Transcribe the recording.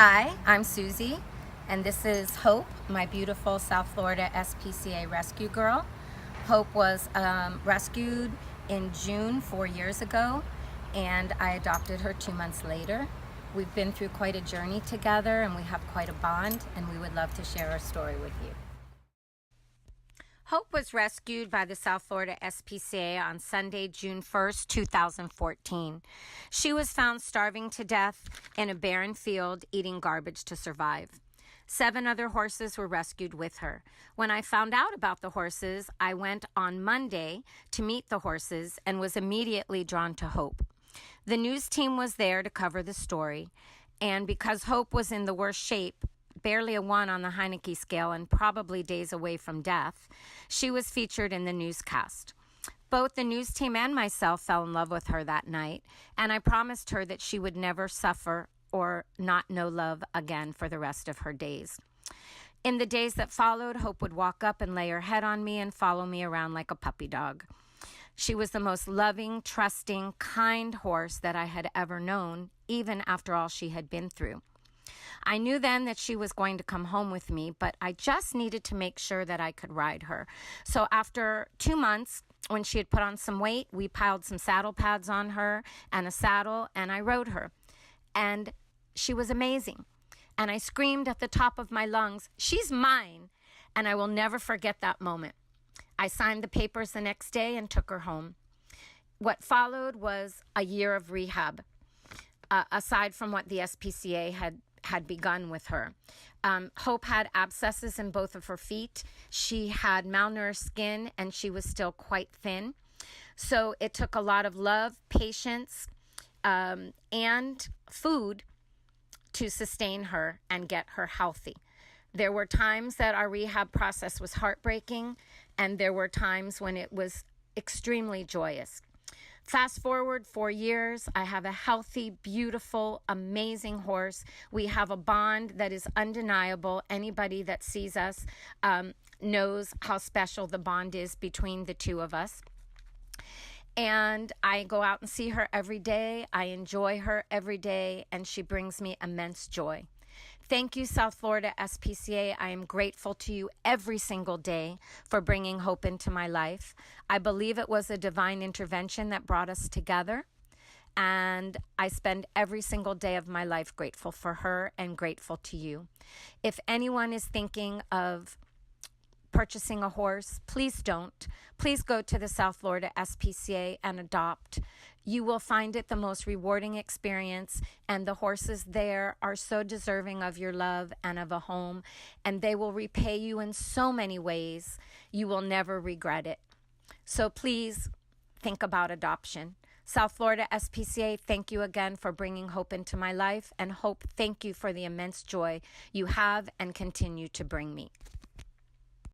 Hi, I'm Susie, and this is Hope, my beautiful South Florida SPCA rescue girl. Hope was rescued in June 4 years ago, and I adopted her 2 months later. We've been through quite a journey together, and we have quite a bond, and we would love to share our story with you. Hope was rescued by the South Florida SPCA on Sunday, June 1st, 2014. She was found starving to death in a barren field, eating garbage to survive. 7 other horses were rescued with her. When I found out about the horses, I went on Monday to meet the horses and was immediately drawn to Hope. The news team was there to cover the story, and because Hope was in the worst shape, barely a 1 on the Heineke scale and probably days away from death, she was featured in the newscast. Both the news team and myself fell in love with her that night, and I promised her that she would never suffer or not know love again for the rest of her days. In the days that followed, Hope would walk up and lay her head on me and follow me around like a puppy dog. She was the most loving, trusting, kind horse that I had ever known, even after all she had been through. I knew then that she was going to come home with me, but I just needed to make sure that I could ride her. So after 2 months, when she had put on some weight, we piled some saddle pads on her and a saddle, and I rode her. And she was amazing. And I screamed at the top of my lungs, "She's mine!" And I will never forget that moment. I signed the papers the next day and took her home. What followed was a year of rehab, aside from what the SPCA had begun with her. Hope had abscesses in both of her feet. She had malnourished skin, and she was still quite thin. So it took a lot of love, patience, and food to sustain her and get her healthy. There were times that our rehab process was heartbreaking, and there were times when it was extremely joyous. Fast forward 4 years, I have a healthy, beautiful, amazing horse. We have a bond that is undeniable. Anybody that sees us knows how special the bond is between the two of us. And I go out and see her every day. I enjoy her every day, and she brings me immense joy. Thank you, South Florida SPCA. I am grateful to you every single day for bringing Hope into my life. I believe it was a divine intervention that brought us together, and I spend every single day of my life grateful for her and grateful to you. If anyone is thinking of purchasing a horse, please don't. Please go to the South Florida SPCA and adopt. You will find it the most rewarding experience, and the horses there are so deserving of your love and of a home, and they will repay you in so many ways. You will never regret it. So please think about adoption. South Florida SPCA, thank you again for bringing Hope into my life, and Hope, thank you for the immense joy you have and continue to bring me.